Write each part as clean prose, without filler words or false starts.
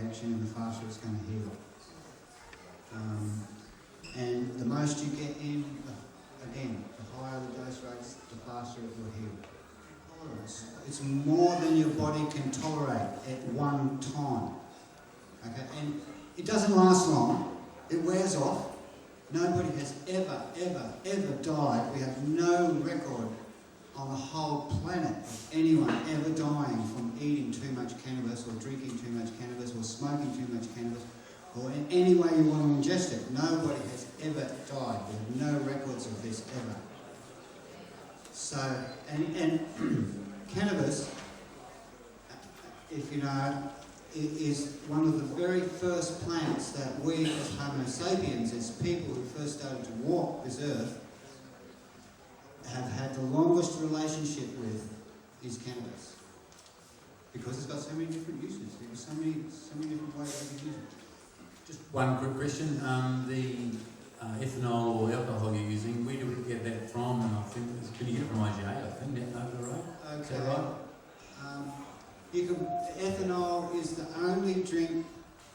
reaction and the faster it's going to heal. And the most you get in, again, the higher the dose rates, the faster it will heal. It's more than your body can tolerate at one time. Okay, and it doesn't last long. It wears off. Nobody has ever died. We have no record on the whole planet of anyone ever dying from eating too much cannabis or drinking too much cannabis or smoking too much cannabis or in any way you want to ingest it. Nobody has ever died. We have no records of this ever. So, and cannabis, if you know, is one of the very first plants that we as Homo sapiens, as people who first started to walk this earth, have had the longest relationship with is cannabis. Because it's got so many different uses. There's so many different ways we can use it. Just one quick question. The ethanol or alcohol you're using, where do we get that from? And I think, can you get it from IGA, I think, over the road? Okay. Is that right? Ethanol is the only drink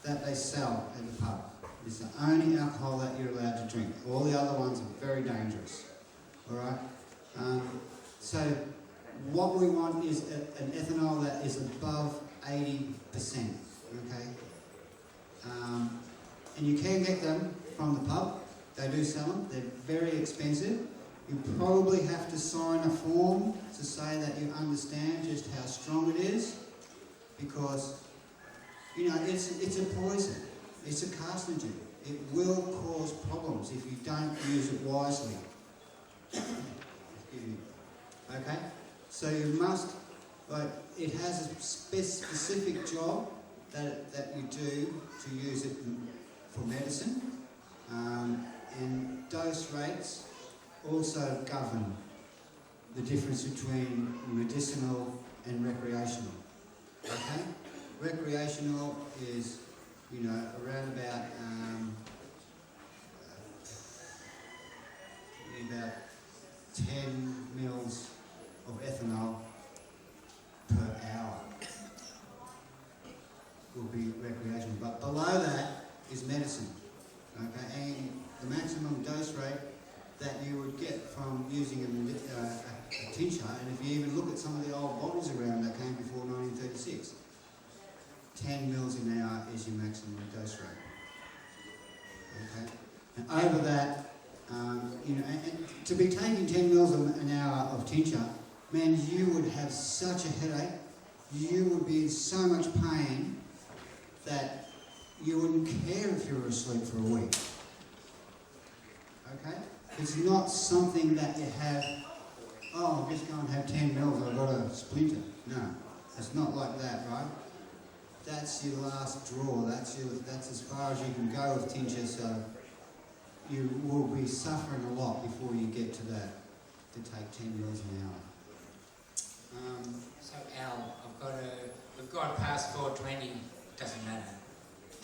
that they sell at the pub. It's the only alcohol that you're allowed to drink. All the other ones are very dangerous. Alright? So what we want is an ethanol that is above 80%. Okay? And you can get them from the pub. They do sell them. They're very expensive. You probably have to sign a form to say that you understand just how strong it is, because, you know, it's a poison. It's a carcinogen. It will cause problems if you don't use it wisely. Okay? So you must, like, it has a specific job that you do to use it for medicine, and dose rates also govern the difference between medicinal and recreational. Okay? Recreational is, you know, around about 10 mils of ethanol per hour will be recreational. But below that is medicine. Okay? And the maximum dose rate that you would get from using a tincture, and if you even look at some of the old bottles around that came before 1936, 10 mils an hour is your maximum dose rate. Okay? And over that, you know, and to be taking 10 mils an hour of tincture, man, you would have such a headache, you would be in so much pain that you wouldn't care if you were asleep for a week. Okay? It's not something that you have, oh, I'll just go and have 10 mils, I've got a splinter. No, it's not like that, right? That's your last draw. That's as far as you can go with tincture, so you will be suffering a lot before you get to that, to take 10 mils an hour. So Al, we've got past 420, doesn't matter.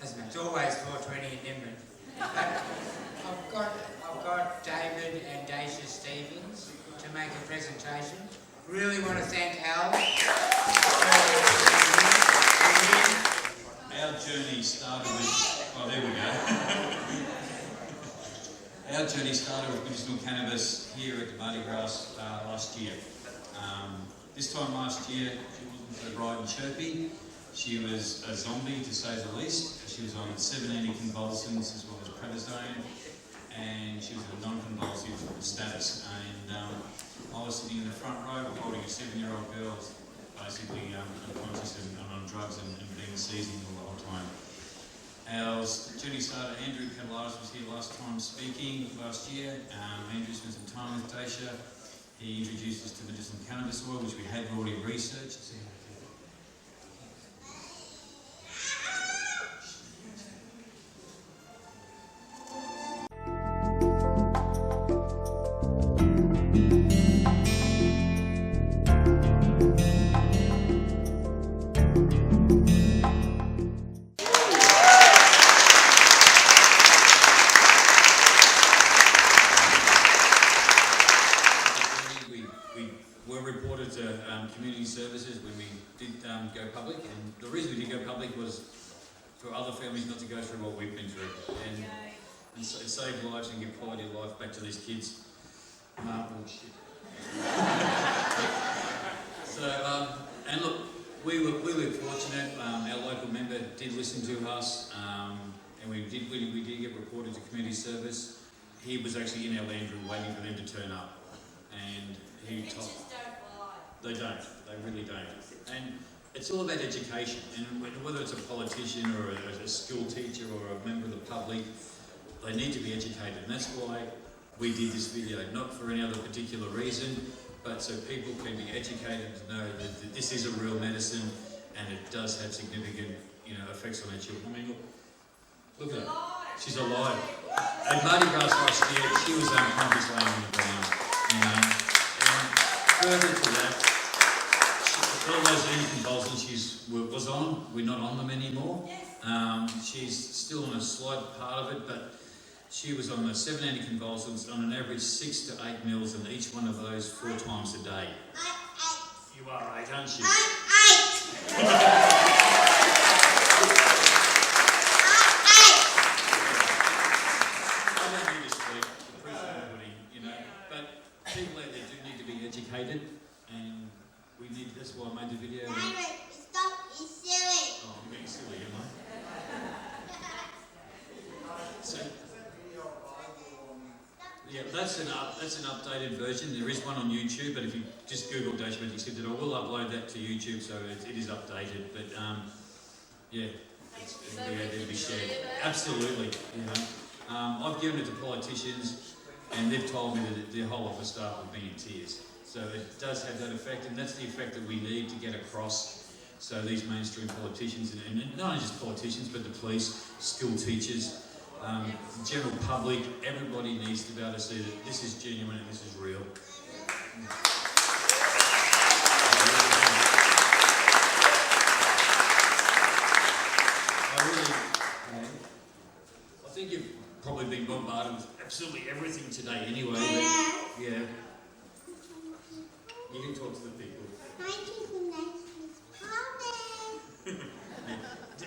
It's always 420 in Nimbin. I've got David and Dacia Stevens to make a presentation. Really want to thank Al. Our journey started with, oh, there we go. Our journey started with medicinal cannabis here at the Mardi Gras last year. This time last year, she wasn't so bright and chirpy. She was a zombie, to say the least. She was on 7 anticonvulsants as well as prednisone, and she was at a non-convulsive status. And I was sitting in the front row holding a 7-year-old girl, basically unconscious and on drugs and being seizing all the whole time. Our journey started, Andrew Cavalaris was here last time speaking last year. Andrew spent some time with Dacia. He introduced us to medicinal cannabis oil, which we had already researched. We were reported to community services when we for other families not to go through what we've been through, and save lives and give quality of life back to these kids. Bullshit. So, and look, we were fortunate. Our local member did listen to us, and we did get reported to community service. He was actually in our land room waiting for them to turn up, and he told. They don't. They really don't. And it's all about education, and whether it's a politician or a school teacher or a member of the public, they need to be educated, and that's why we did this video, not for any other particular reason, but so people can be educated to know that this is a real medicine and it does have significant, effects on our children. I mean, look at her. She's alive. At Mardi Gras last year, she was unconscious laying on the ground. And further to that, all those anticonvulsants she was on, we're not on them anymore. She's still on a slight part of it, but she was on the 7 anticonvulsants on an average 6 to 8 mils, and each one of those 4 times a day. You are 8, aren't you? I don't need to speak. Appreciate everybody, but people out there do need to be educated, and we need. That's why I made the video. Stop being silly. Oh, I'm being silly, am I? So, yeah, that's an updated version. There is one on YouTube, but if you just Google Dash Magic Symptom, I will upload that to YouTube, so it is updated. But yeah, it'll be out there to be shared. Absolutely, I've given it to politicians, and they've told me that their whole office staff have been in tears. So it does have that effect, and that's the effect that we need to get across. So these mainstream politicians, and not only just politicians, but the police, school teachers. The general public, everybody needs to be able to see that this is genuine and this is real. I think you've probably been bombarded with absolutely everything today anyway, but yeah. You can talk to the people.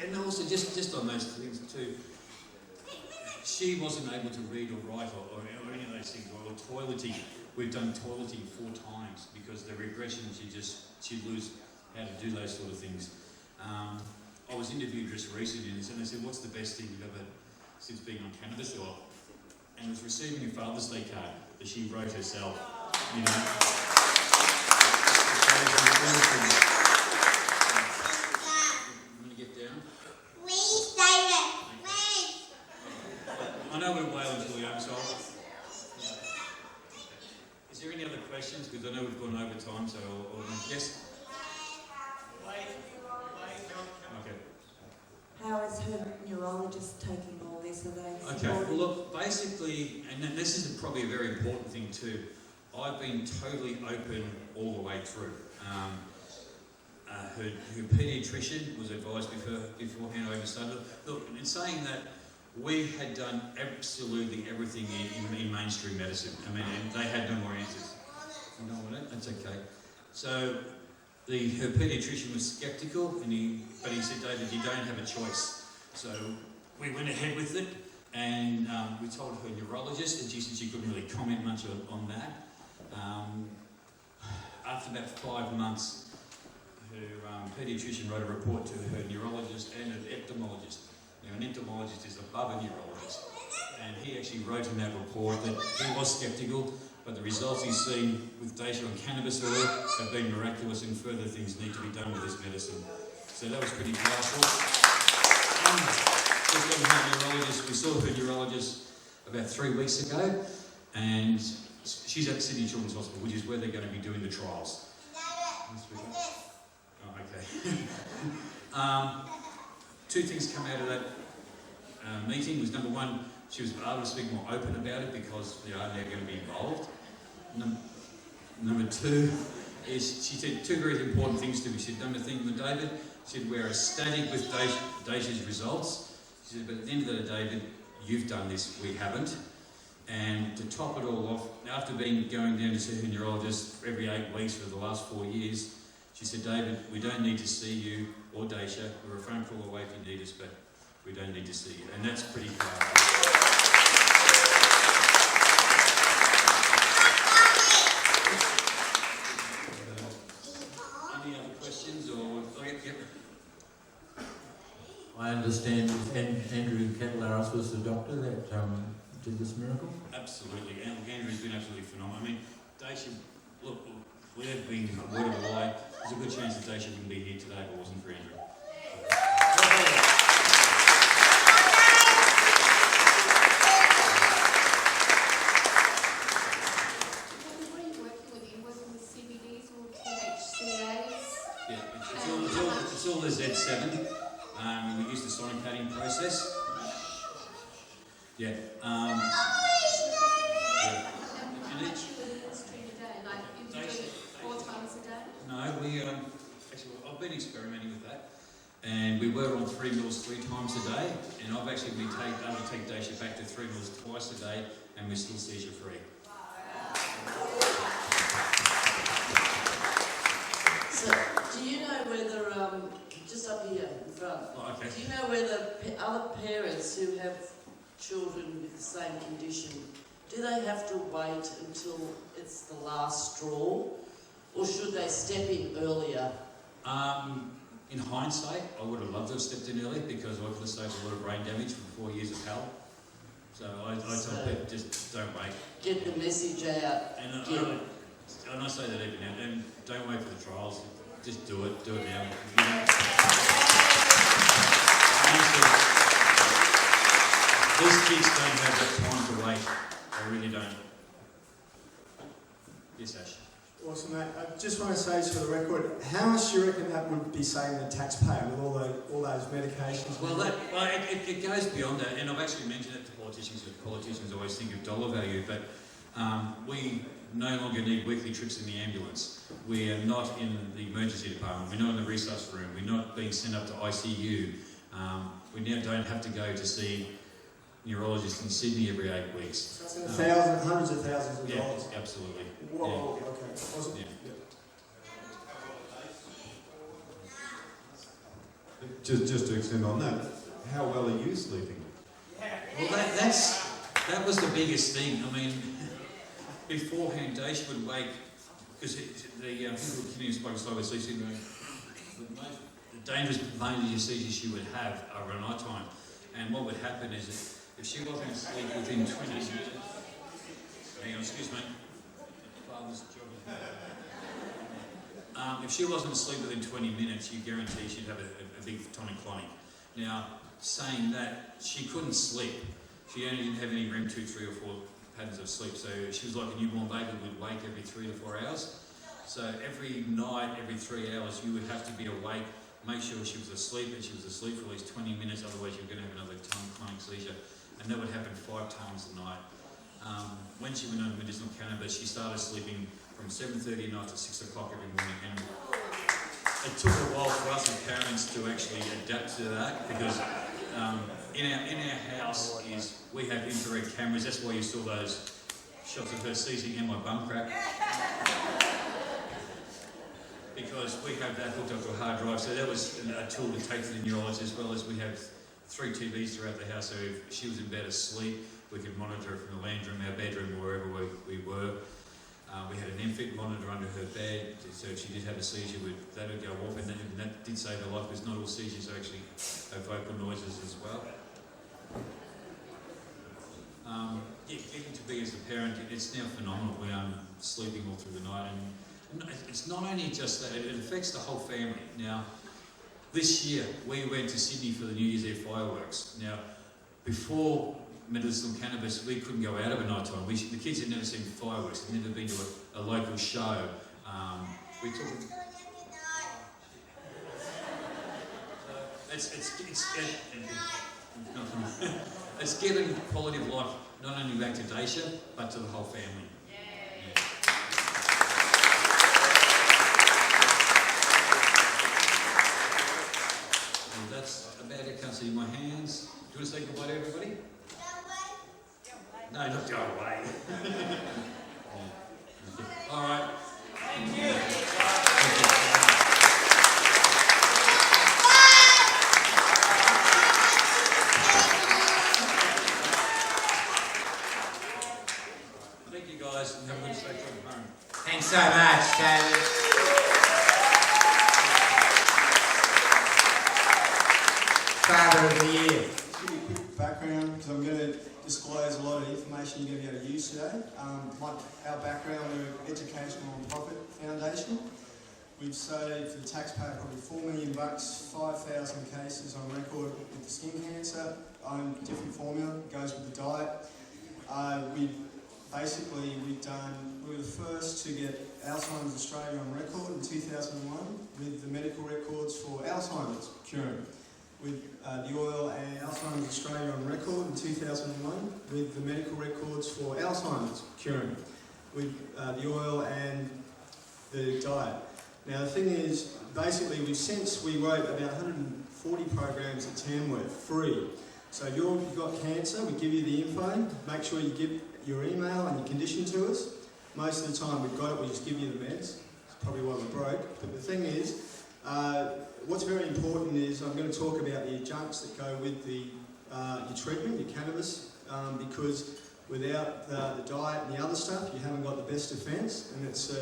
And also, just on those things too, she wasn't able to read or write or any of those things, or toileting. We've done toileting 4 times because the regression, she'd lose how to do those sort of things. I was interviewed just recently, and they said, "What's the best thing you've ever since being on cannabis?" And it was receiving a Father's Day card that she wrote herself. I know we're wailing till young, so is there any other questions? Because I know we've gone over time, so yes? Okay. How is her neurologist taking all this? Are they Okay, well look, basically, and this is probably a very important thing too, I've been totally open all the way through. Her paediatrician was advised beforehand over started. Look, in saying that, we had done absolutely everything in mainstream medicine. I mean, and they had no more answers. You know what? That's okay. So her paediatrician was sceptical, but he said, "David, you don't have a choice." So we went ahead with it, and we told her neurologist, and she said she couldn't really comment much on that. After about 5 months, her paediatrician wrote a report to her neurologist and an entomologist. An entomologist is above a neurologist, and he actually wrote in that report that he was sceptical, but the results he's seen with Dacia and cannabis oil have been miraculous, and further things need to be done with this medicine. So that was pretty powerful. And just on her neurologist, we saw her neurologist about 3 weeks ago, and she's at Sydney Children's Hospital, which is where they're going to be doing the trials. Oh, okay. 2 things come out of that meeting was, number 1, she was able to speak more open about it because they're going to be involved. Number 2 is she said 2 very important things to me. She said, number thing with David, she said, we're ecstatic with Dacia's results. She said, but at the end of the day, David, you've done this, we haven't. And to top it all off, after going down to see her neurologist every 8 weeks for the last 4 years, she said, David, we don't need to see you or Dacia. We're a phone call away if you need us, but we don't need to see you. And that's pretty powerful. Any other questions or? I understand Andrew Catalaris was the doctor that did this miracle. Absolutely, and Andrew's been absolutely phenomenal. I mean, Daisha, look, without being a word of a lie, there's a good chance that Daisha wouldn't be here today if it wasn't for Andrew. What are you working with? Are you working with CBDs or THCAs? Yeah, it's all the Z7. We use the sonicating process. Yeah. And each. Like you do it 4 times a day? No, we actually I've been experimenting with that, and we were on 3 meals 3 times a day, and I've actually been able to take Daisha back to 3 meals twice a day, and we're still seizure free. So, do you know whether, just up here in front, Oh, okay. do you know whether other parents who have children with the same condition, do they have to wait until it's the last straw, or should they step in earlier? In hindsight, I would have loved to have stepped in early because I could have saved a lot of brain damage from 4 years of hell. So I tell people, just don't wait. Get the message out. And I say that even now, and don't wait for the trials, just do it now. Honestly, these kids don't have that time to wait, they really don't. Yes, Ash? Awesome, mate. I just want to say for the record, how much do you reckon that would be saving the taxpayer with all those medications? Well, it goes beyond that, and I've actually mentioned it to politicians, because politicians always think of dollar value, but we no longer need weekly trips in the ambulance. We are not in the emergency department, we're not in the resus room, we're not being sent up to ICU. We now don't have to go to see neurologists in Sydney every 8 weeks. So that's in hundreds of thousands of dollars. Yeah, absolutely. Whoa, okay. Awesome. Yeah. Just to extend on that, how well are you sleeping? Well, that was the biggest thing. I mean, beforehand, Daisha would wake, because the continuous spinal slow sleep syndrome, the dangerous major seizures she would have are at night time. And what would happen is if she wasn't asleep within 20 minutes, hang on, excuse me, father's job. If she wasn't asleep within 20 minutes, you guarantee she'd have a big tonic-clonic. Now, saying that, she couldn't sleep. She only didn't have any REM 2, 3 or 4 patterns of sleep, so she was like a newborn baby, would wake every 3 to 4 hours. So every night, every 3 hours, you would have to be awake, make sure she was asleep, and she was asleep for at least 20 minutes, otherwise you were going to have another tonic-clonic seizure. And that would happen 5 times a night. When she went on medicinal cannabis, she started sleeping from 7:30 at night to 6 o'clock every morning. And it took a while for us as parents to actually adapt to that, because in our house we have infrared cameras. That's why you saw those shots of her seizing and my bum crack. Because we have that hooked up to a hard drive, so that was a tool to take to the neurologist, as well as we have 3 TVs throughout the house, so if she was in bed asleep, we could monitor her from the lounge room, our bedroom, wherever we were. We had an infant monitor under her bed, so if she did have a seizure, that would go off, and that did save her life, because not all seizures actually have vocal noises as well. Getting to be as a parent, it's now phenomenal. We are sleeping all through the night, and it's not only just that, it affects the whole family. Now, this year, we went to Sydney for the New Year's Eve fireworks. Now, before medicinal cannabis, we couldn't go out of a night time. The kids had never seen fireworks, they'd never been to a local show. We took it's given quality of life not only back to Daisha, but to the whole family. And that's about it. Can't see my hands. Do you want to say goodbye to everybody? No, not go away. All right. Thank you. so much, David. Father of the Year. Just give you a quick background, because I'm going to disclose a lot of information you're going to be able to use today. Our background, we're an educational non-profit foundation. We've saved the taxpayer probably $4 million, 5,000 cases on record with the skin cancer, own different formula, goes with the diet. We were the first to get Alzheimer's Australia on record in 2001 with the medical records for Alzheimer's curing. With the oil and Alzheimer's Australia on record in 2001 with the medical records for Alzheimer's curing. With the oil and the diet. Now the thing is, basically we wrote about 140 programs at Tamworth, free. So if you've got cancer, we give you the info, make sure you give your email and your condition to us. Most of the time we've got it, we just give you the meds. That's probably why we're broke. But the thing is, what's very important is I'm going to talk about the adjuncts that go with your treatment, your cannabis, because without the diet and the other stuff, you haven't got the best defence. And it's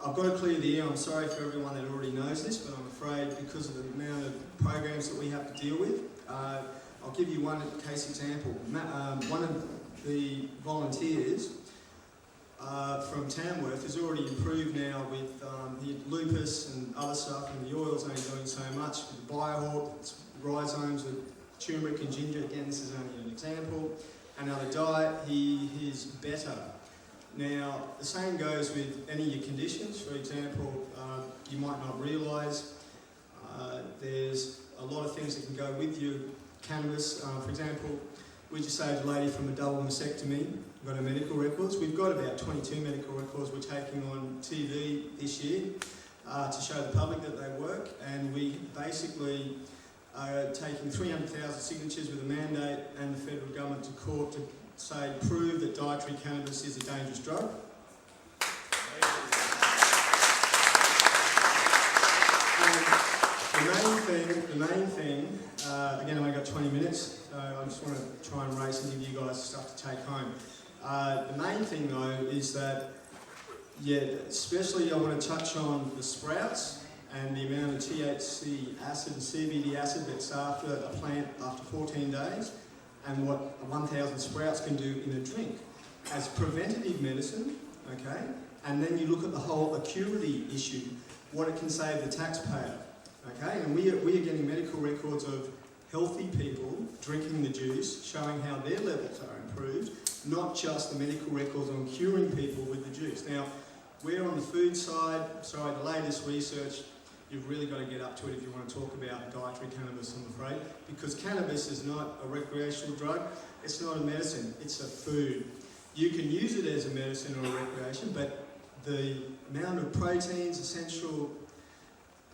I've got to clear the air. I'm sorry for everyone that already knows this, but I'm afraid because of the amount of programs that we have to deal with. I'll give you one case example. One of the volunteers from Tamworth has already improved now with the lupus and other stuff, and the oil's only doing so much. With the Biohawk, it's rhizomes with turmeric and ginger. Again, this is only an example. And now the diet, he is better. Now, the same goes with any of your conditions. For example, you might not realise there's a lot of things that can go with your cannabis. For example, we just saved a lady from a double mastectomy. We've got her medical records. We've got about 22 medical records we're taking on TV this year to show the public that they work. And we basically are taking 300,000 signatures with a mandate and the federal government to court to say, prove that dietary cannabis is a dangerous drug. The main thing, again, I've only got 20 minutes, so I just want to try and race and give you guys stuff to take home. The main thing, though, is that, especially I want to touch on the sprouts and the amount of THC acid and CBD acid that's after a plant after 14 days, and what 1,000 sprouts can do in a drink as preventative medicine, okay? And then you look at the whole acuity issue, what it can save the taxpayer, okay? And we are getting medical records of healthy people drinking the juice, showing how their levels are improved, not just the medical records on curing people with the juice. Now, we're on the food side, sorry, the latest research, you've really got to get up to it if you want to talk about dietary cannabis, I'm afraid, because cannabis is not a recreational drug, it's not a medicine, it's a food. You can use it as a medicine or a recreation, but the amount of proteins, essential,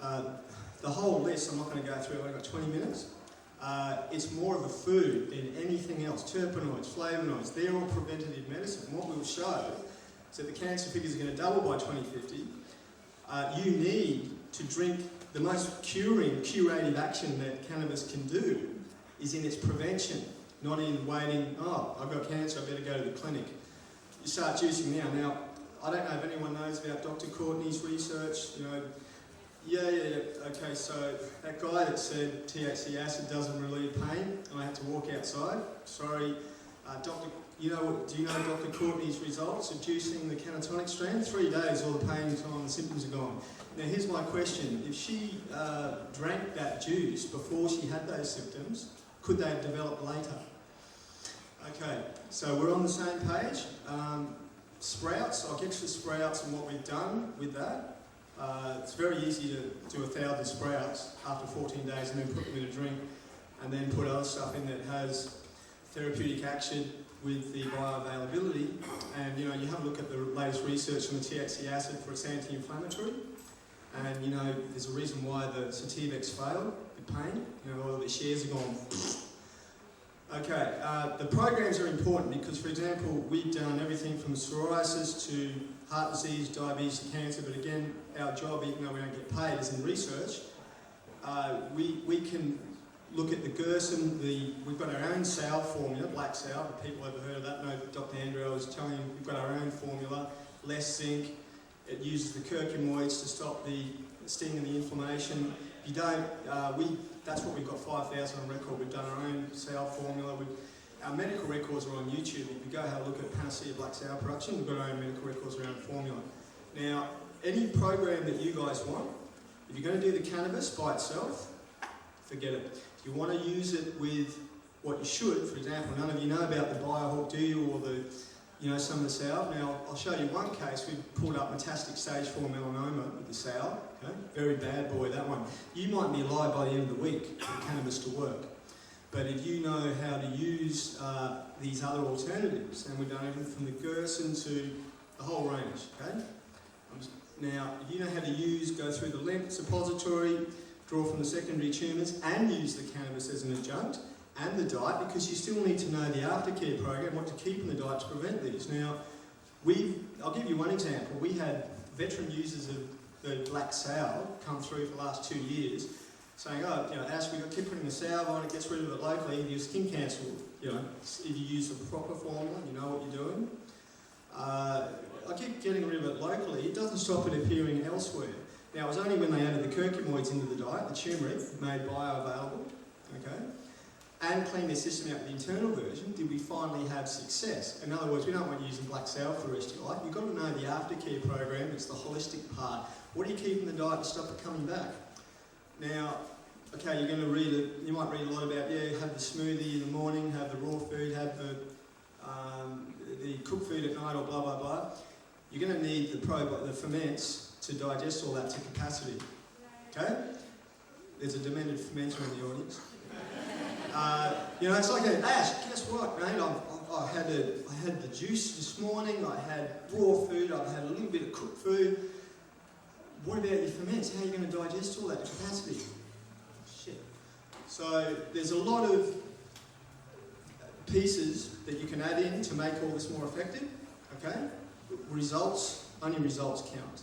the whole list, I'm not going to go through, I've got 20 minutes. It's more of a food than anything else. Terpenoids, flavonoids, they're all preventative medicine. What we'll show is that the cancer figures are going to double by 2050. You need to drink, the most curative action that cannabis can do is in its prevention, not in waiting, oh, I've got cancer, I better go to the clinic. You start juicing now. Now, I don't know if anyone knows about Dr. Courtney's research, okay, so that guy that said THC acid doesn't relieve pain, and I had to walk outside, sorry, do you know Dr. Courtney's results of juicing the canatonic strand? 3 days, all the pain's gone, the symptoms are gone. Now here's my question, if she drank that juice before she had those symptoms, could they have developed later? Okay, so we're on the same page. Sprouts, I'll get to the sprouts and what we've done with that. It's very easy to do 1,000 sprouts after 14 days and then put them in a drink and then put other stuff in that has therapeutic action with the bioavailability. And you have a look at the latest research on the THC acid for its anti-inflammatory. And there's a reason why the Sativex failed with pain. All the shares are gone. Okay, the programs are important because, for example, we've done everything from psoriasis to heart disease, diabetes, to cancer. But again, our job, even though we don't get paid, is in research. We can look at the Gerson, we've got our own sour formula, black sour. If people ever heard of that, no, Dr. Andrew, I was telling you, we've got our own formula, less zinc, It uses the curcuminoids to stop the sting and the inflammation. If you don't, that's what we've got 5,000 on record. We've done our own sour formula. Our medical records are on YouTube. If you go have a look at Panacea Black Sour production, we've got our own medical records around formula. Now, any program that you guys want, if you're going to do the cannabis by itself, forget it. If you want to use it with what you should, for example, none of you know about the Biohawk, do you, or the, some of the sour. Now, I'll show you one case. We pulled up metastatic stage 4 melanoma with the sour. Okay? Very bad boy, that one. You might be alive by the end of the week for the cannabis to work. But if you know how to use these other alternatives, and we've done everything from the Gerson to the whole range, okay? Now, if you know how to go through the lymph suppository, draw from the secondary tumours, and use the cannabis as an adjunct, and the diet, because you still need to know the aftercare program, what to keep in the diet to prevent these. Now, I'll give you one example. We had veteran users of the black sour come through for the last 2 years, saying, Ash, we keep putting the sour on, it gets rid of it locally, your skin cancer, if you use the proper formula, you know what you're doing. I keep getting rid of it locally, it doesn't stop it appearing elsewhere. Now, it was only when they added the curcuminoids into the diet, the turmeric, made bioavailable, okay, and cleaned their system out with the internal version, did we finally have success. In other words, we don't want you using black sour for the rest of your life. You've got to know the aftercare program, it's the holistic part. What do you keep in the diet to stop it coming back? Now, okay, you're going to you might read a lot about, have the smoothie in the morning, have the raw food, have the cooked food at night, or blah, blah, blah. You're going to need the ferments to digest all that to capacity. Okay? There's a demented fermenter in the audience. It's like, Ash, guess what, mate? I had the juice this morning, I had raw food, I had a little bit of cooked food. What about your ferments? How are you going to digest all that to capacity? Shit. So there's a lot of pieces that you can add in to make all this more effective. Okay? Only results count.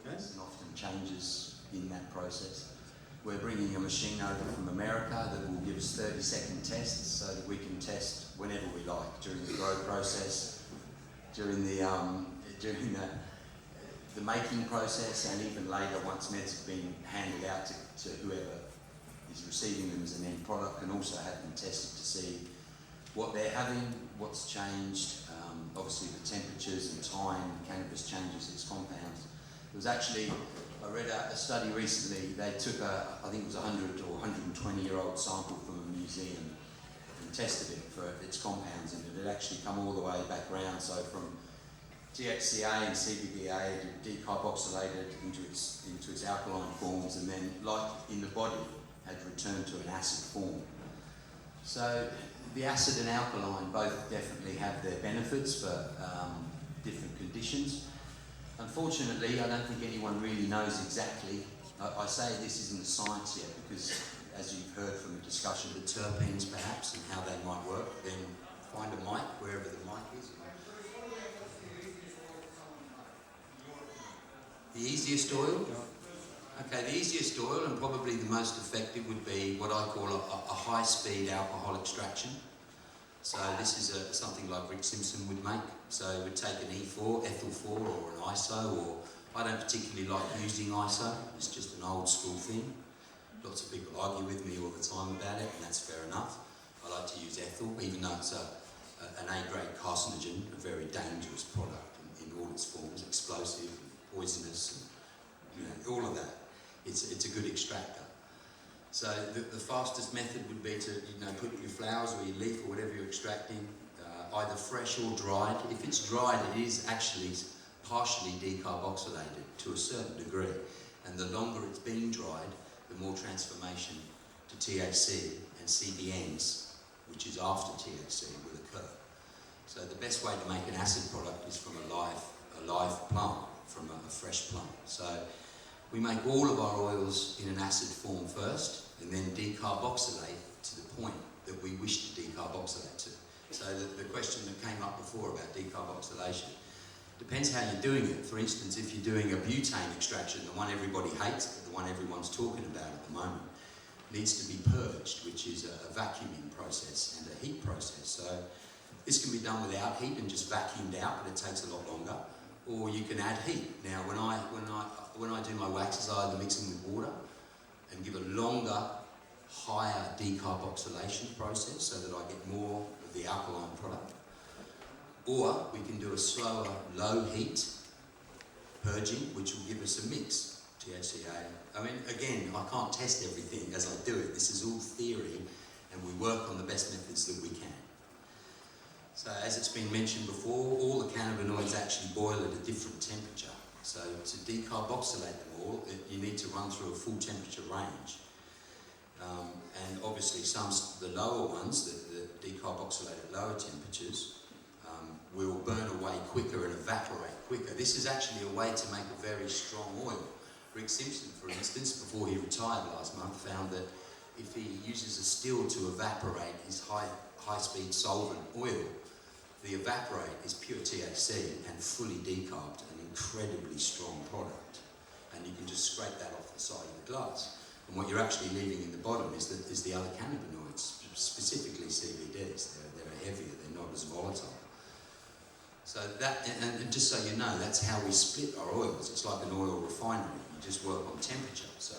Okay? And often changes in that process. We're bringing a machine over from America that will give us 30-second tests so that we can test whenever we like, during the grow process, during the making process, and even later once meds have been handed out to whoever is receiving them as an end product, and also have them tested to see what they're having, what's changed. Obviously the temperatures and time, cannabis changes its compounds. There was actually, I read a study recently, they took I think it was 100 or 120-year-old sample from a museum and tested it for its compounds, and it had actually come all the way back round, so from THCA and CBDA decarboxylated into its alkaline forms, and then, like in the body, had returned to an acid form. So the acid and alkaline both definitely have their benefits for different conditions. Unfortunately, I don't think anyone really knows exactly. I say this isn't a science yet because, as you've heard from the discussion, the terpenes perhaps and how they might work. Then find a mic wherever the mic is. The easiest oil? Okay, the easiest oil and probably the most effective would be what I call a high-speed alcohol extraction. So this is something like Rick Simpson would make. So he would take an E4, ethyl 4, or an ISO, or I don't particularly like using ISO, it's just an old school thing. Lots of people argue with me all the time about it, and that's fair enough. I like to use ethyl, even though it's an A-grade carcinogen, a very dangerous product in all its forms, explosive, poisonous, and, all of that. It's a good extractor. So the fastest method would be to put your flowers or your leaf or whatever you're extracting, either fresh or dried. If it's dried, it is actually partially decarboxylated to a certain degree, and the longer it's been dried, the more transformation to THC and CBNs, which is after THC, will occur. So the best way to make an acid product is from a live plant, from a fresh plant. So we make all of our oils in an acid form first, and then decarboxylate to the point that we wish to decarboxylate to. So the question that came up before about decarboxylation depends how you're doing it. For instance, if you're doing a butane extraction, the one everybody hates, but the one everyone's talking about at the moment, needs to be purged, which is a vacuuming process and a heat process. So this can be done without heat and just vacuumed out, but it takes a lot longer. or you can add heat. Now, when I do my waxes, I either mix them with water and give a longer, higher decarboxylation process so that I get more of the alkaline product, or we can do a slower, low heat purging, which will give us a mix, THCA. I mean, again, I can't test everything as I do it. This is all theory, and we work on the best methods that we can. So, as it's been mentioned before, all the cannabinoids actually boil at a different temperature. So, to decarboxylate them all, you need to run through a full temperature range. And obviously, the lower ones that decarboxylate at lower temperatures will burn away quicker and evaporate quicker. This is actually a way to make a very strong oil. Rick Simpson, for instance, before he retired last month, found that if he uses a still to evaporate his high-speed solvent oil, the evaporate is pure THC and fully decarbed, an incredibly strong product. And you can just scrape that off the side of the glass. And what you're actually leaving in the bottom is the other cannabinoids, specifically CBDs. They're heavier, they're not as volatile. So that, and just so you know, that's how we split our oils. It's like an oil refinery. You just work on temperature. So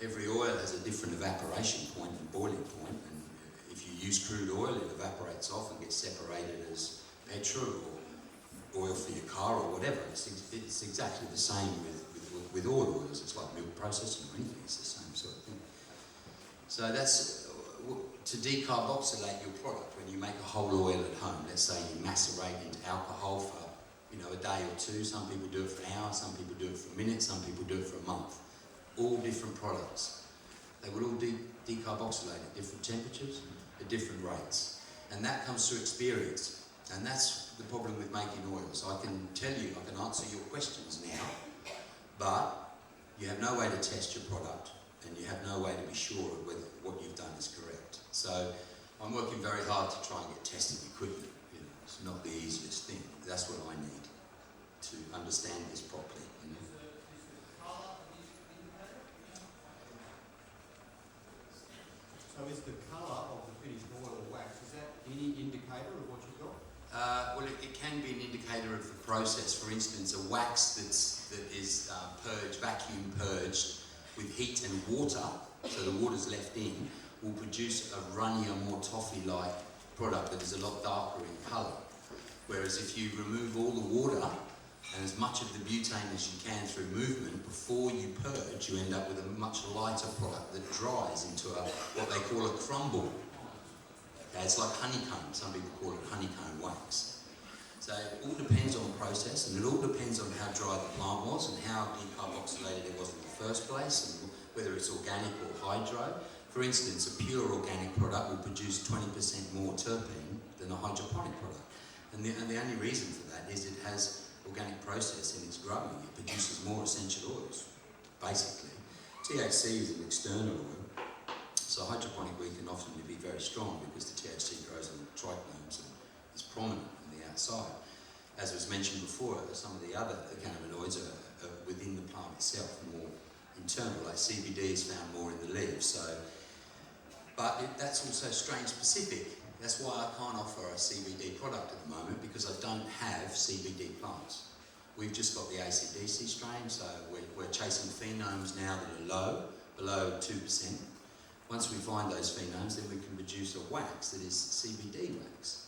every oil has a different evaporation point and boiling point. And if you use crude oil, it evaporates off and gets separated as petrol or oil for your car or whatever. It's exactly the same with all oils. It's like milk processing or anything. It's the same sort of thing. So that's to decarboxylate your product. When you make a whole oil at home, let's say you macerate into alcohol for a day or two. Some people do it for an hour, some people do it for a minute, some people do it for a month. All different products. They would all decarboxylate at different temperatures, at different rates. And that comes through experience. And that's the problem with making oils. I can tell you, I can answer your questions now, but you have no way to test your product, and you have no way to be sure of whether what you've done is correct. So I'm working very hard to try and get testing equipment. It's not the easiest thing. That's what I need to understand this properly. So is the colour of the finished oil or wax, is that any indicator of what you've got? Well, it can be an indicator of the process. For instance, a wax that is vacuum purged with heat and water, so the water's left in, will produce a runnier, more toffee-like product that is a lot darker in colour. Whereas if you remove all the water and as much of the butane as you can through movement, before you purge, you end up with a much lighter product that dries into what they call a crumble. Okay, it's like honeycomb. Some people call it honeycomb wax. So it all depends on process, and it all depends on how dry the plant was and how decarboxylated it was in the first place, and whether it's organic or hydro. For instance, a pure organic product will produce 20% more terpene than a hydroponic product. And the only reason for that is it has organic process in its growing. It produces more essential oils, basically. THC is an external oil, so hydroponic weed can often be very strong because the THC grows in the trichomes and is prominent on the outside. As was mentioned before, some of the other cannabinoids are within the plant itself, more internal, like CBD is found more in the leaves. But that's also strain specific. That's why I can't offer a CBD product at the moment, because I don't have CBD plants. We've just got the ACDC strain, so we're chasing phenomes now that are low, below 2%. Once we find those phenomes, then we can produce a wax that is CBD wax,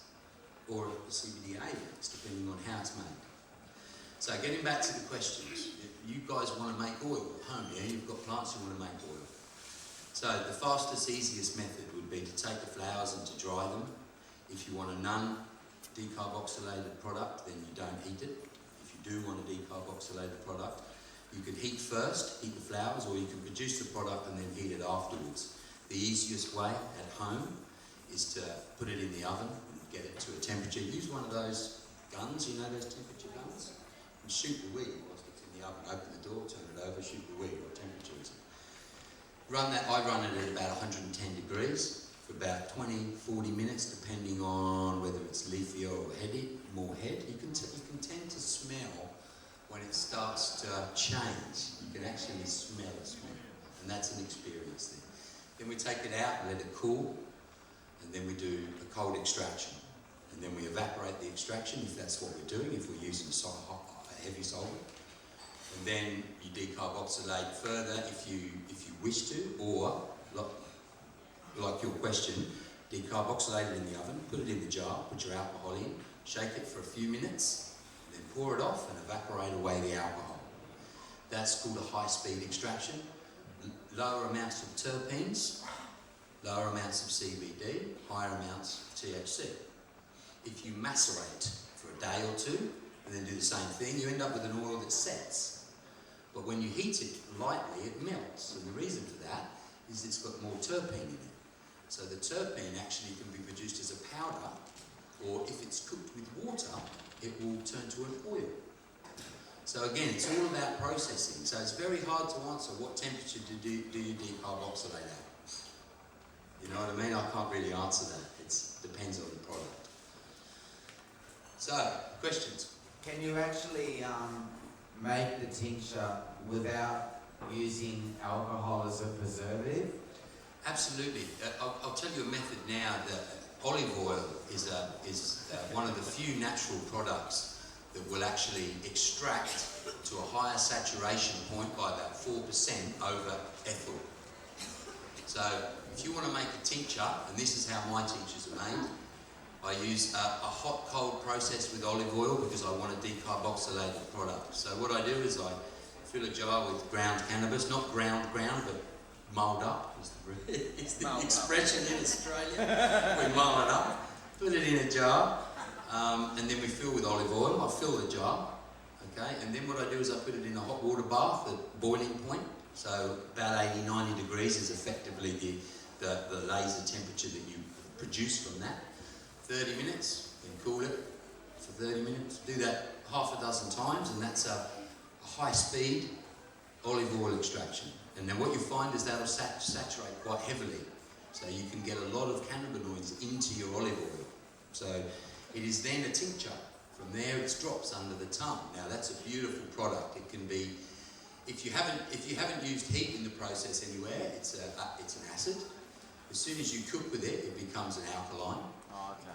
or a CBDA wax, depending on how it's made. So getting back to the questions, you guys want to make oil at home, yeah? You've got plants you want to make oil. So the fastest, easiest method would be to take the flowers and to dry them. If you want a non-decarboxylated product, then you don't heat it. If you do want a decarboxylated product, you can heat first, heat the flowers, or you can produce the product and then heat it afterwards. The easiest way at home is to put it in the oven and get it to a temperature. Use one of those guns, you know those temperature guns? And shoot the weed whilst it's in the oven. Open the door, turn it over, shoot the weed. What temperature is it? I run it at about 110 degrees for about 20-40 minutes, depending on whether it's leafier or heady, more head. You can tend to smell when it starts to change. You can actually smell a smell, and that's an experience thing. Then we take it out and let it cool, and then we do a cold extraction. And then we evaporate the extraction if that's what we're doing, if we're using heavy solvent. And then you decarboxylate further if you wish to, or like your question, decarboxylate it in the oven, put it in the jar, put your alcohol in, shake it for a few minutes, then pour it off and evaporate away the alcohol. That's called a high-speed extraction. Lower amounts of terpenes, lower amounts of CBD, higher amounts of THC. If you macerate for a day or two and then do the same thing, you end up with an oil that sets. But when you heat it lightly, it melts. And the reason for that is it's got more terpene in it. So the terpene actually can be produced as a powder, or if it's cooked with water, it will turn to an oil. So again, it's all about processing. So it's very hard to answer what temperature do you decarboxylate at. You know what I mean? I can't really answer that. It depends on the product. So, questions? Can you actually make the tincture without using alcohol as a preservative? Absolutely. I'll tell you a method now. That olive oil is one of the few natural products that will actually extract to a higher saturation point by about 4% over ethyl. So if you want to make a tincture, and this is how my tinctures are made, I use a hot-cold process with olive oil because I want to decarboxylate the product. So what I do is I fill a jar with ground cannabis, not ground, but mulled up is the expression in Australia. We mull it up, put it in a jar, and then we fill with olive oil. I fill the jar, okay, and then what I do is I put it in a hot water bath at boiling point. So about 80, 90 degrees is effectively the laser temperature that you produce from that. 30 minutes, then cool it for 30 minutes. Do that half a dozen times, and that's a high-speed olive oil extraction. And then what you find is that'll saturate quite heavily, so you can get a lot of cannabinoids into your olive oil. So it is then a tincture. From there, it drops under the tongue. Now that's a beautiful product. It can be, if you haven't used heat in the process anywhere, it's an acid. As soon as you cook with it, it becomes an alkaline.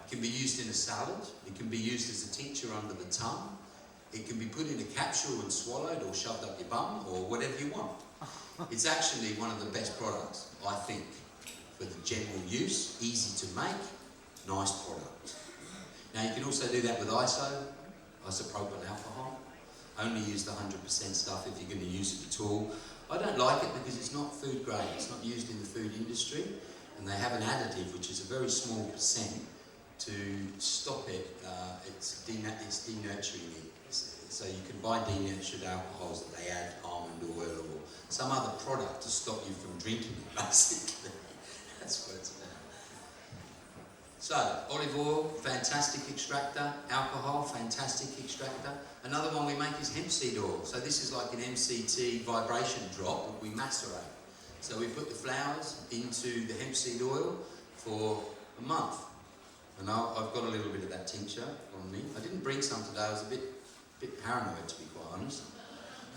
It can be used in a salad. It can be used as a tincture under the tongue. It can be put in a capsule and swallowed or shoved up your bum or whatever you want. It's actually one of the best products, I think, for the general use, easy to make, nice product. Now you can also do that with isopropyl alcohol. Only use the 100% stuff if you're going to use it at all. I don't like it because it's not food grade, it's not used in the food industry, and they have an additive which is a very small percent to stop it. It's denaturing it. So you can buy denatured alcohols that they add almond oil or some other product to stop you from drinking it, basically. That's what it's about. So, olive oil, fantastic extractor. Alcohol, fantastic extractor. Another one we make is hemp seed oil. So this is like an MCT vibration drop that we macerate. So we put the flowers into the hemp seed oil for a month. And I've got a little bit of that tincture on me. I didn't bring some today. I was a bit paranoid, to be quite honest.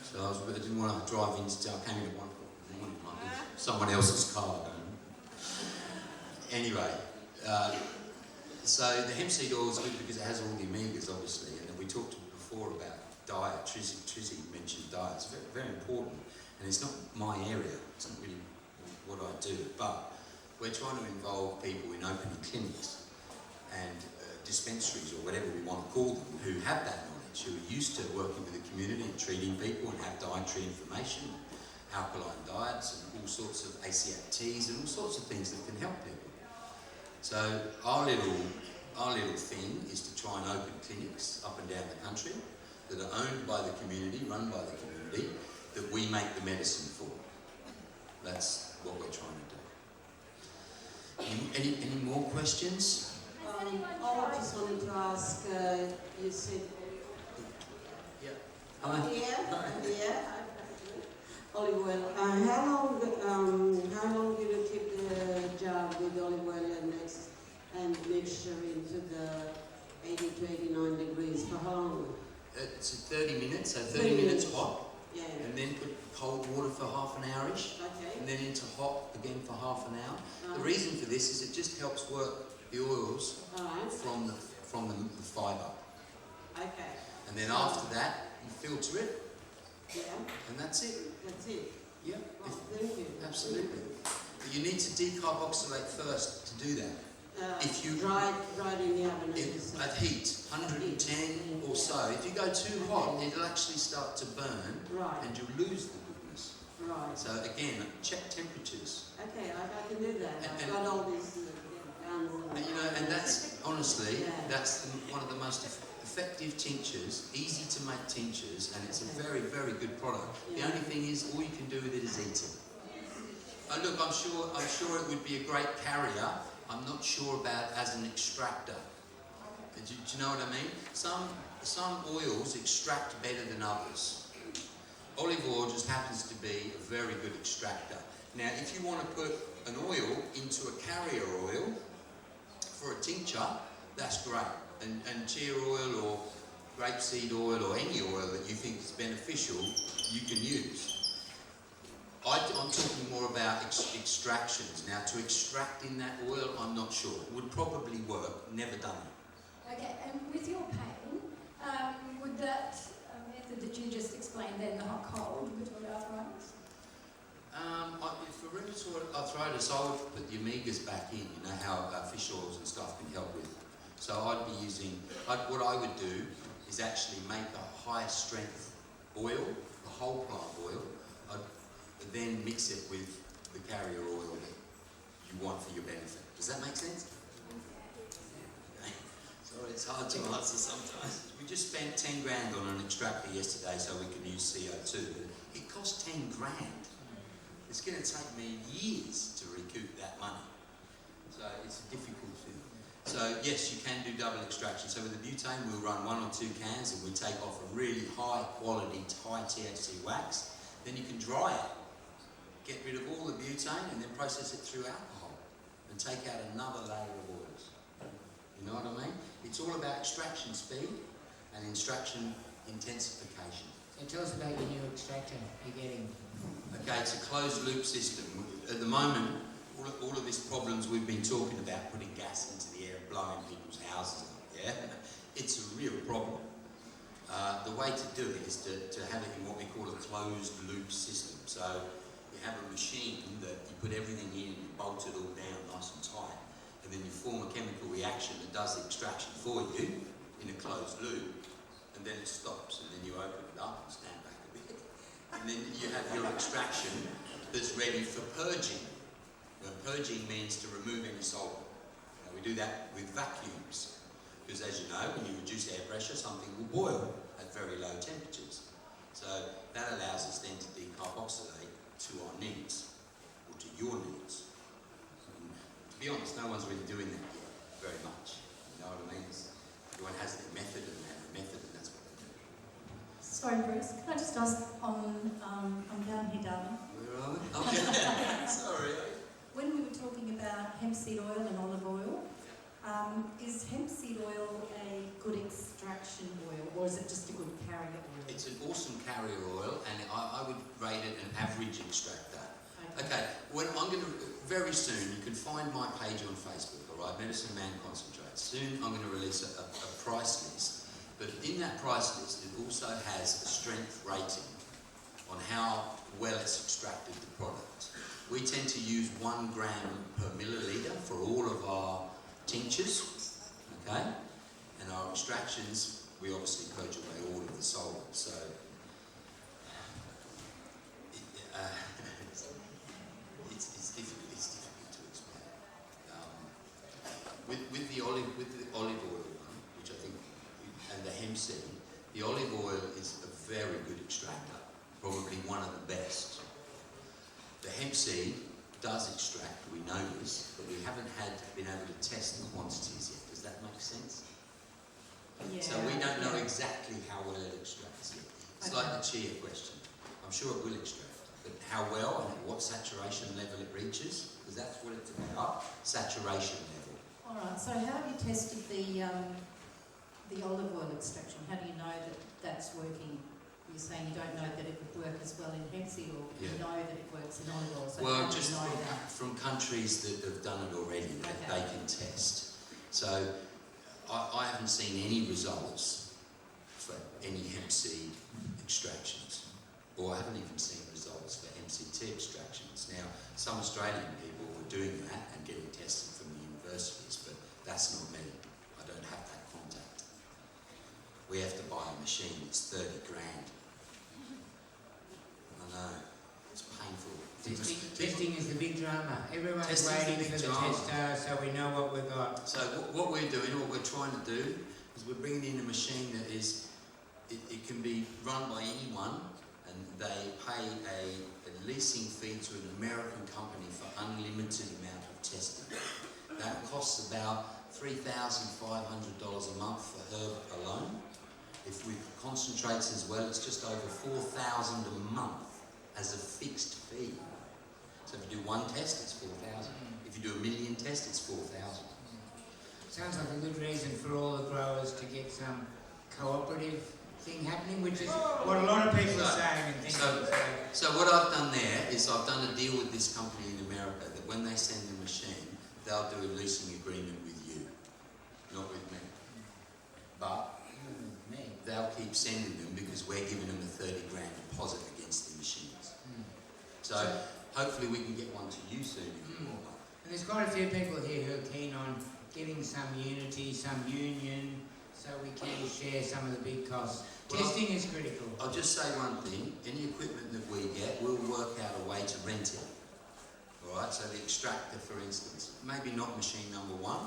So I didn't want to drive into town. I came in at 1 o'clock in the morning. It might be someone else's car. Anyway, so the hemp seed oil is good because it has all the omegas, obviously. And we talked before about diet. Trizzy mentioned diet. It's very, very important. And it's not my area. It's not really what I do. But we're trying to involve people in opening clinics and dispensaries, or whatever we want to call them, who have that knowledge, who are used to working with the community and treating people and have dietary information, alkaline diets and all sorts of ACAT teas and all sorts of things that can help people. So our little thing is to try and open clinics up and down the country that are owned by the community, run by the community, that we make the medicine for. That's what we're trying to do. Any more questions? I just wanted to ask, you said... Olive oil. How long did you keep the jar with olive oil and mixture into the 80 to 89 degrees? For how long? It's 30 minutes, so 30 minutes hot. Yeah. And then put cold water for half an hour-ish. Okay. And then into hot again for half an hour. The reason for this is it just helps work the oils from the fibre. Okay. And then after that, you filter it, Yeah, and that's it. that's it. Yeah, Well, thank you. absolutely. But you need to decarboxylate first to do that. If you dried in the oven. at heat, 110 or so. If you go too hot, it'll actually start to burn, Right. and you'll lose the goodness. Right. So again, check temperatures. Okay, I can do that. I've And- got all these guns. And, you know, and that's honestly, Yeah. that's one of the most effective tinctures, easy to make tinctures, and it's a very, very good product. The Yeah. only thing is, all you can do with it is eat it. Look, I'm sure it would be a great carrier. I'm not sure about as an extractor. Do you know what I mean? Some oils extract better than others. Olive oil just happens to be a very good extractor. Now, if you want to put an oil into a carrier oil for a tincture, that's great. And chia oil or grapeseed oil or any oil that you think is beneficial, you can use. I'm talking more about extractions. Now, to extract in that oil, I'm not sure. Would probably work. Never done it. Okay, and with your pain, would that method that you just explained then, the hot cold, rheumatoid arthritis? For rheumatoid arthritis, I would put the omegas back in. You know how fish oils and stuff can help with. So I'd be using. What I would do is actually make a high strength oil, a whole plant oil. I'd then mix it with the carrier oil that you want for your benefit. Does that make sense? Sorry, it's hard to answer sometimes. We just spent 10 grand on an extractor yesterday so we can use CO2. It cost 10 grand. It's going to take me years to recoup that money. So it's a difficult thing. So yes, you can do double extraction. So with the butane, we'll run 1 or 2 cans and we take off a really high quality, high THC wax. Then you can dry it. Get rid of all the butane and then process it through alcohol and take out another layer of oils. You know what I mean? It's all about extraction speed and extraction intensification. So tell us about your new extractor you're getting. Okay, it's a closed loop system. At the moment, all of these problems we've been talking about, putting gas into the air and blowing people's houses up, yeah? It's a real problem. The way to do it is to have it in what we call a closed loop system. So you have a machine that you put everything in and you bolt it all down nice and tight, and then you form a chemical reaction that does the extraction for you in a closed loop, and then it stops, and then you open it up and stand back a bit, and then you have your extraction that's ready for purging. Now, purging means to remove any solvent. Now, we do that with vacuums, because as you know, when you reduce air pressure, something will boil at very low temperatures. So that allows us then to decarboxylate to our needs, or to your needs. And to be honest, no one's really doing that yet, very much. You know what I mean? Everyone has their method and they have a method, and that's what they do. Sorry, Bruce, can I just ask I'm down here, darling. Where are we? Okay, sorry. When we were talking about hemp seed oil and olive oil, is hemp seed oil a good extraction oil, or is it just a good carrier oil? It's an awesome carrier oil, and I would rate it an average extractor. Okay, well, I'm going to, very soon, you can find my page on Facebook, all right, Medicine Man Concentrates. Soon I'm going to release a price list, but in that price list it also has a strength rating on how well it's extracted the product. We tend to use 1 gram per milliliter for all of our tinctures, okay? And our extractions, we obviously purge away all of the solvents, so it's difficult to explain. With the olive oil one, which I think, and the hemp seed, the olive oil is a very good extractor, probably one of the best. The hemp seed does extract, we know this, but we haven't been able to test the quantities yet. Does that make sense? Yeah. So we don't know exactly how well it extracts yet. It's like the chia question. I'm sure it will extract, but how well and at what saturation level it reaches, because that's what it's about, saturation level. All right, so how have you tested the olive oil extraction? How do you know that that's working? You're saying you don't know that it would work as well in hemp seed oil, but you know that it works in olive oil. So well, how just do you know that? from countries that have done it already, that they can test. So I haven't seen any results for any hemp seed extractions, or I haven't even seen results for MCT extractions. Now, some Australian people were doing that and getting tested from the universities, but that's not me. I don't have that contact. We have to buy a machine that's 30 grand. I know, it's painful. Testing is the big drama. Everyone's Testing's waiting the big for the drama. tester so we know what we've got. So what we're doing, what we're trying to do, is we're bringing in a machine that is, it can be run by anyone, and they pay a leasing fee to an American company for unlimited amount of testing. That costs about $3,500 a month for herb alone. If we concentrates as well, it's just over $4,000 a month as a fixed fee. So if you do one test, it's 4,000. If you do 1 million tests, it's 4,000. Sounds like a good reason for all the growers to get some cooperative thing happening, which is what a lot of people are saying and thinking. So what I've done there is I've done a deal with this company in America that when they send the machine, they'll do a leasing agreement with you, not with me. But they'll keep sending them because we're giving them a 30 grand deposit against the machines. So hopefully we can get one to you soon. And there's quite a few people here who are keen on getting some unity, some union, so we can share some of the big costs. Well, Testing is critical. I'll just say one thing. Any equipment that we get, we'll work out a way to rent it. Alright, so the extractor, for instance, maybe not machine number 1,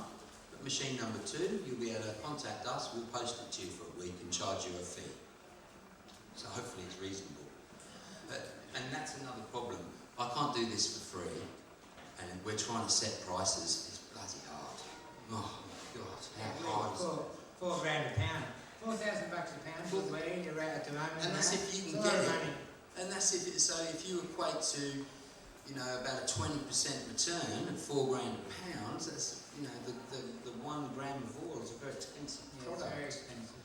but machine number 2, you'll be able to contact us, we'll post it to you for a week and charge you a fee. So hopefully it's reasonable. And that's another problem. I can't do this for free, and we're trying to set prices. It's bloody hard. Oh my God, how hard is it? $4 grand a pound. $4,000 a pound for where you're at the moment. And that's if you can get it. And that's if it, so if you equate to, you know, about a 20% return at $4 grand a pound, that's, you know, the 1 gram of oil is a very expensive product. It's very expensive.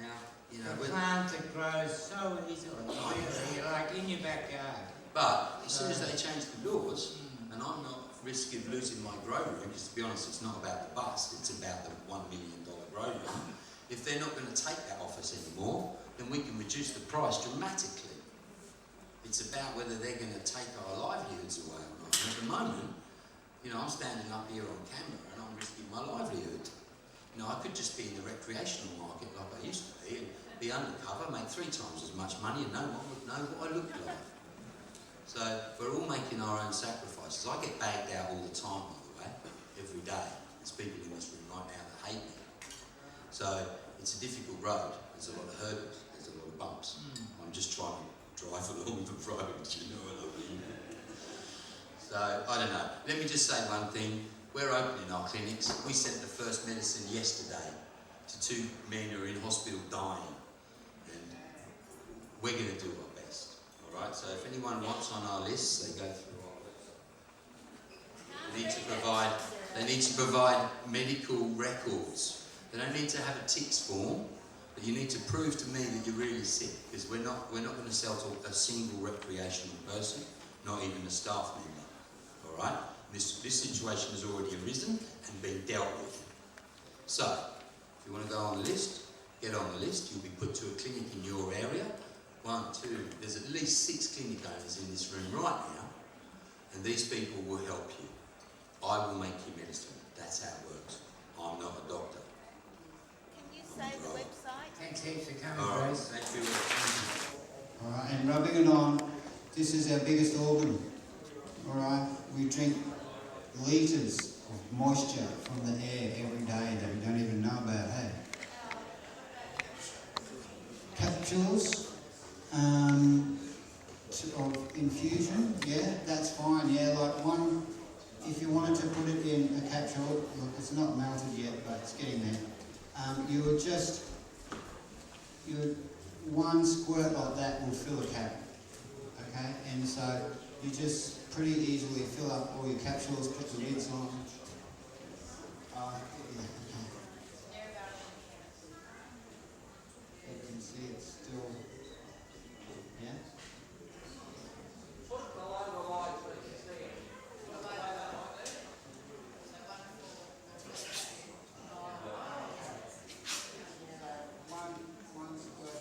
Now, you know, a plant that grows so easily, really, like in your backyard. But as soon as they change the laws, and I'm not at risk of losing my grow room, because to be honest, it's not about the bust, it's about the $1 million grow room. If they're not going to take that off us anymore, then we can reduce the price dramatically. It's about whether they're going to take our livelihoods away or not. And at the moment, you know, I'm standing up here on camera and I'm risking my livelihood. You know, I could just be in the recreational market like I used to be and be undercover, make 3 times as much money and no one would know what I looked like. So we're all making our own sacrifices. I get bagged out all the time, by the way, every day. There's people in this room right now that hate me. So it's a difficult road. There's a lot of hurdles. There's a lot of bumps. I'm just trying to drive along the road, you know what I mean? So, I don't know. Let me just say one thing. We're opening our clinics. We sent the first medicine yesterday to 2 men who are in hospital dying. And we're going to do our best. Alright, so if anyone wants on our list, they go through our list. They need to provide medical records. They don't need to have a TICS form, but you need to prove to me that you're really sick, because we're not going to sell to a single recreational person, not even a staff member. Alright? This situation has already arisen and been dealt with. So, if you want to go on the list, get on the list. You'll be put to a clinic in your area. 1, 2, there's at least 6 clinic owners in this room right now, and these people will help you. I will make you medicine. That's how it works. I'm not a doctor. Can you say the website? Thanks heaps for coming, All right, Grace. thank you. Alright, and rubbing it on, this is our biggest organ. Alright, we drink litres of moisture from the air every day that we don't even know about, hey? Capsules of infusion, yeah, that's fine, yeah, like one, if you wanted to put it in a capsule, look, it's not melted yet, but it's getting there. You would just, one squirt like that will fill a cap, okay? And so you just pretty easily fill up all your capsules, put the lids on. Yeah, okay. You can see it's still, yeah? One squirt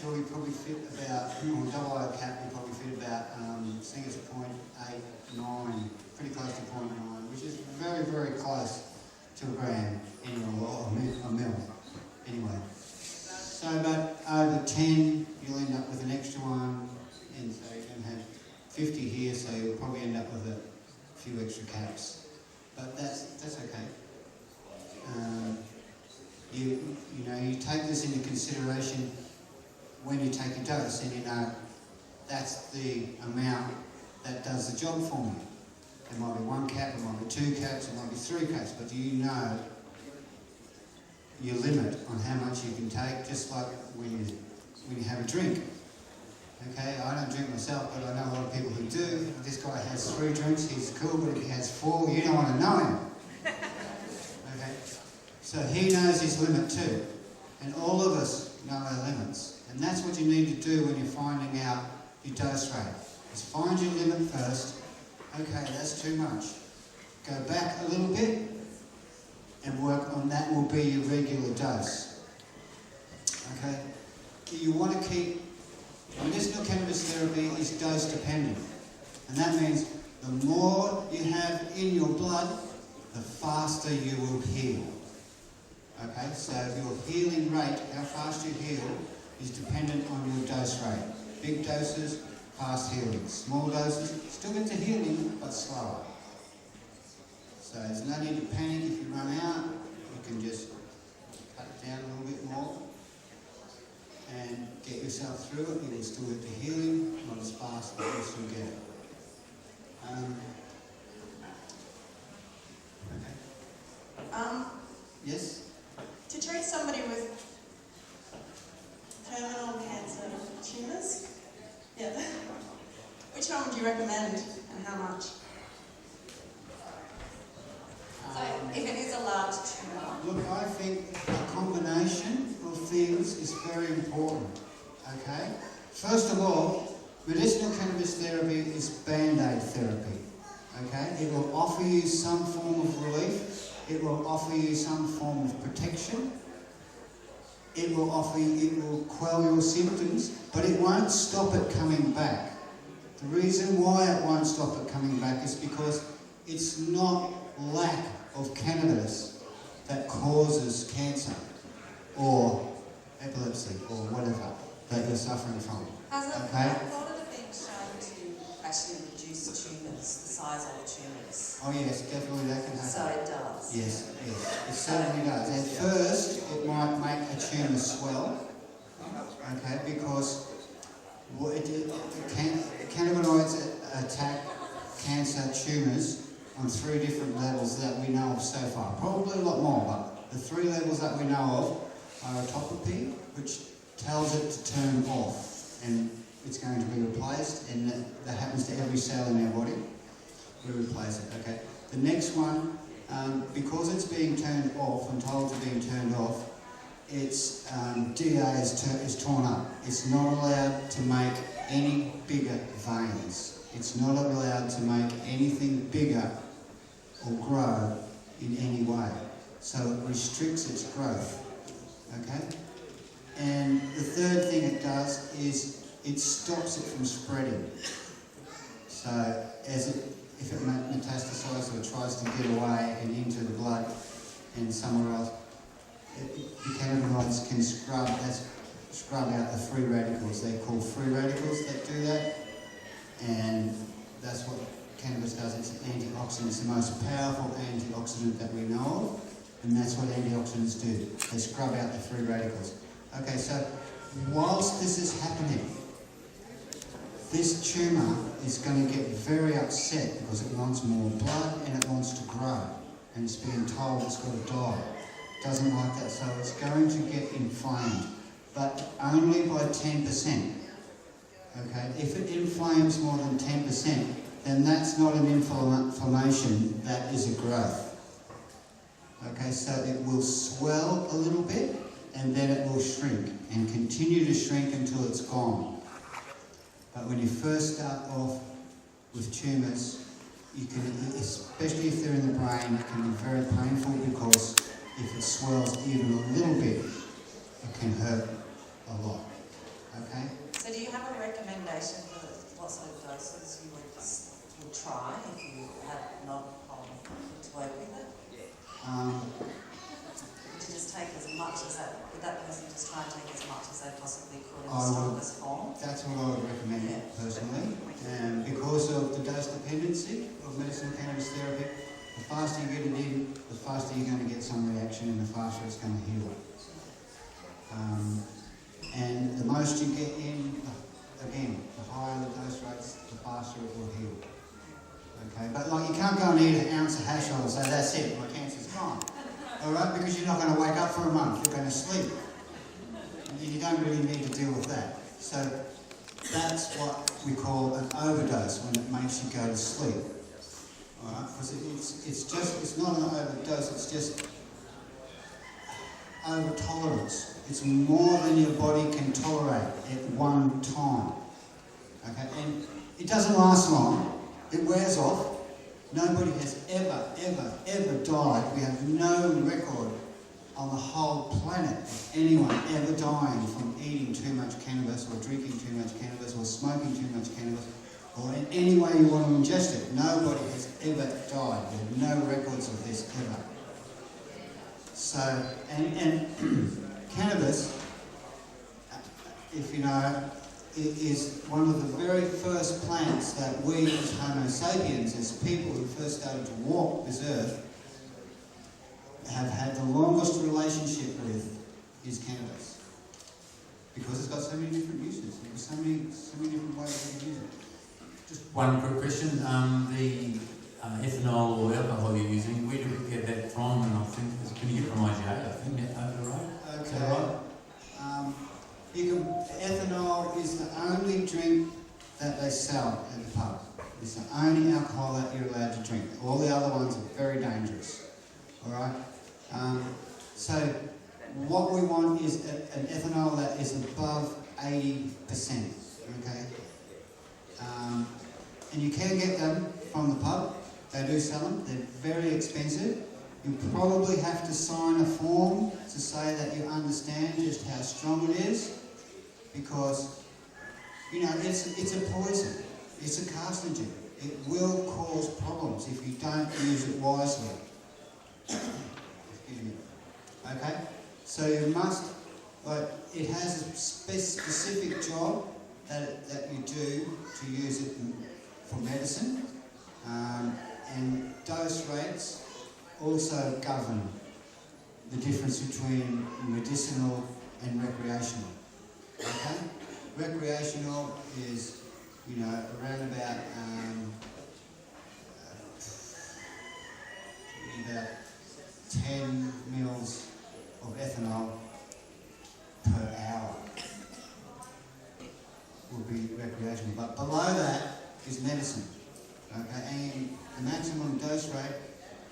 sure you probably fit about, on double O cap, you probably fit about, I think it's 0.89, pretty close to 0.9, which is very, very close to a gram anyway, or a mil, anyway. So about over 10, you'll end up with an extra one, and so you can have 50 here, so you'll probably end up with a few extra caps. But that's okay. You take this into consideration when you take your dose, and you know that's the amount that does the job for me. It might be 1 cap, it might be 2 caps, it might be 3 caps, but you know your limit on how much you can take, just like when you have a drink. Okay, I don't drink myself, but I know a lot of people who do. This guy has 3 drinks, he's cool, but if he has 4, you don't want to know him. Okay, so he knows his limit too, and all of us know our limits, and that's what you need to do when you're finding out your dose rate. Is find your limit first. Okay, that's too much. Go back a little bit and work on that. Will be your regular dose. Okay, you want to keep. Medicinal cannabis therapy is dose dependent, and that means the more you have in your blood, the faster you will heal. Okay, so your healing rate, how fast you heal, is dependent on your dose rate. Big doses, fast healing. Small doses, still get to healing, but slower. So there's no need to panic if you run out. You can just cut it down a little bit more and get yourself through it. You will still get to healing, not as fast, but you'll still get it. Okay. Yes? To treat somebody with terminal cancer tumours, yeah, which one would you recommend and how much? So if it is a large tumour. Look, I think a combination of things is very important, okay? First of all, medicinal cannabis therapy is Band-Aid therapy, okay? It will offer you some form of relief. It will offer you some form of protection. It will quell your symptoms, but it won't stop it coming back. The reason why it won't stop it coming back is because it's not lack of cannabis that causes cancer or epilepsy or whatever that you're suffering from. Has a Okay? lot of it been shown to actually reduce tumours, the size of tumours? Oh yes, definitely that can happen. So it does? Yes, it certainly does. At first, it might make a tumour swell, okay, because cannabinoids attack cancer tumours on 3 different levels that we know of so far. Probably a lot more, but the 3 levels that we know of are autopathy, which tells it to turn off, and it's going to be replaced, and that happens to every cell in our body. We replace it, okay. The next one, because it's being turned off and told to being turned off, its DA is torn up. It's not allowed to make any bigger veins. It's not allowed to make anything bigger or grow in any way. So it restricts its growth, okay? And the third thing it does is it stops it from spreading. So if it metastasizes or tries to get away and into the blood and somewhere else, the cannabinoids can scrub out the free radicals. They're called free radicals that do that, and that's what cannabis does. It's an antioxidant. It's the most powerful antioxidant that we know of, and that's what antioxidants do. They scrub out the free radicals. Okay, so whilst this is happening, this tumour is going to get very upset because it wants more blood and it wants to grow, and it's being told it's got to die. It doesn't like that, so it's going to get inflamed, but only by 10%. Okay, if it inflames more than 10%, then that's not an inflammation, that is a growth. Okay, so it will swell a little bit, and then it will shrink, and continue to shrink until it's gone. But when you first start off with tumours, you can, especially if they're in the brain, it can be very painful because if it swells even a little bit, it can hurt a lot. much as that, would that person just try and take as much as they possibly could in I the would- strongest form? That's what I would recommend personally. And because of the dose dependency of medicinal cannabis therapy, the faster you get it in, the faster you're going to get some reaction and the faster it's going to heal. And the most you get in, again, the higher the dose rates, the faster it will heal. Okay, but like you can't go and eat an ounce of hash oil and say, that's it, my cancer's gone. Alright, because you're not going to wake up for a month, you're going to sleep. And you don't really need to deal with that. So that's what we call an overdose, when it makes you go to sleep. Alright, because it's not an overdose, it's just over tolerance. It's more than your body can tolerate at one time. Okay, and it doesn't last long. It wears off. Nobody has ever died. We have no record on the whole planet of anyone ever dying from eating too much cannabis or drinking too much cannabis or smoking too much cannabis or in any way you want to ingest it. Nobody has ever died. We have no records of this ever. So, and cannabis, if you know, it is one of the very first plants that we as Homo sapiens, as people who first started to walk this earth, have had the longest relationship with is cannabis. Because it's got so many different uses. There's so many different ways you can use it. Just one quick question. The ethanol or alcohol you're using, where do we get that from? And I think, can you get it from IGA? I think that over right? Okay. Is that right? Ethanol is the only drink that they sell at the pub. It's the only alcohol that you're allowed to drink. All the other ones are very dangerous. Alright? So what we want is an ethanol that is above 80%. Okay? And you can get them from the pub. They do sell them. They're very expensive. You probably have to sign a form to say that you understand just how strong it is, because, you know, it's a poison. It's a carcinogen. It will cause problems if you don't use it wisely. Excuse me. Okay? So you must, but it has a specific job that you do to use it for medicine, and dose rates also govern the difference between medicinal and recreational. Okay? Recreational is, you know, around about 10 mils of ethanol per hour would be recreational. But below that is medicine. Okay? And the maximum dose rate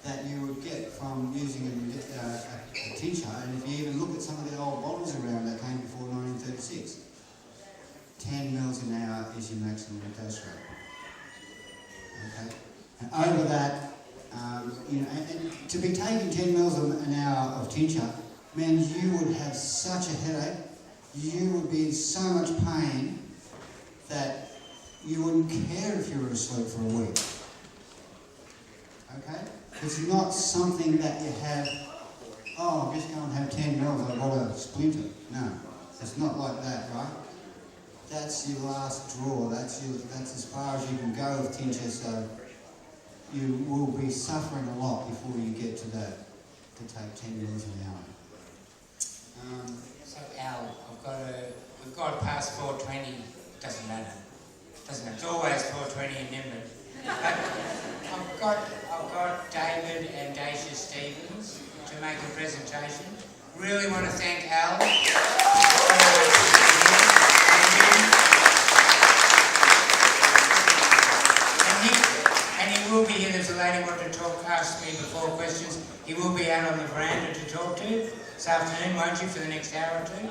that you would get from using a tincture, and if you even look at some of the old bottles around that came before 1936, 10 mils an hour is your maximum dose rate. Okay? And over that, you know, and to be taking 10 mils an hour of tincture means you would have such a headache, you would be in so much pain that you wouldn't care if you were asleep for a week. Okay? It's not something that you have, oh, I'm just going to have 10 mils, I've got a splinter. No, it's not like that, right? That's your last draw. That's as far as you can go with tincture, so you will be suffering a lot before you get to that, to take 10 mils an hour. So Al, we've got past 420, doesn't matter. It's always 420 in Nimbin. I've got David and Dacia Stevens to make a presentation. Really want to thank Al. And he will be here. There's a lady wanted to ask me before questions. He will be out on the veranda to talk to this afternoon, won't you, for the next hour or two?